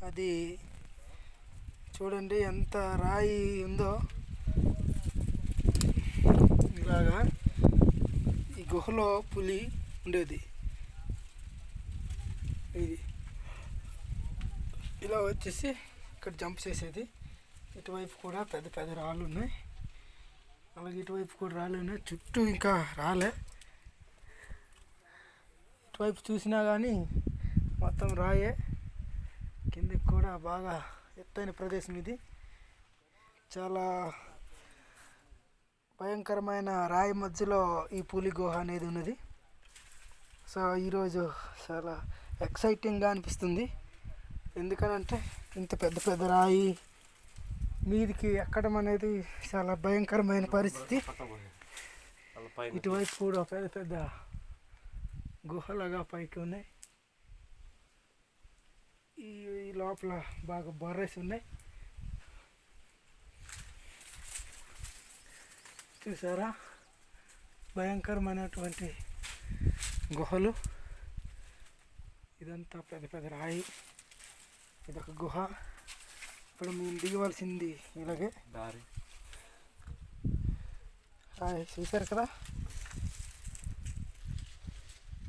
అది చూడండి ఎంత రాయి ఉందో. ఇలాగా ఈ గుహలో పులి ఉండేది. ఇది ఇలా వచ్చేసి ఇక్కడ జంప్ చేసేది. ఇటువైపు కూడా పెద్ద పెద్ద రాళ్ళు ఉన్నాయి, అలాగే ఇటువైపు కూడా రాళ్ళు ఉన్నాయి. చుట్టూ ఇంకా రాలే, ఇటువైపు చూసినా కానీ మొత్తం రాయే. కిందకి కూడా బాగా ఎత్తైన ప్రదేశం ఇది. చాలా భయంకరమైన రాయి మధ్యలో ఈ పులి గుహ అనేది ఉన్నది. సో ఈరోజు చాలా ఎక్సైటింగ్గా అనిపిస్తుంది. ఎందుకనంటే ఇంత పెద్ద పెద్ద రాయి మీదికి ఎక్కడం అనేది చాలా భయంకరమైన పరిస్థితి. ఇటువైపు కూడా పెద్ద పెద్ద గుహలుగా పైకి ఉన్నాయి. ఈ లోపల బాగా బొర్రేసి ఉన్నాయి. చూసారా, భయంకరమైనటువంటి గుహలు. ఇదంతా పెద్ద పెద్ద రాయి. ఇదొక గుహ. ఇప్పుడు మేము దిగవలసింది ఇలాగే దారి. చూసారు కదా.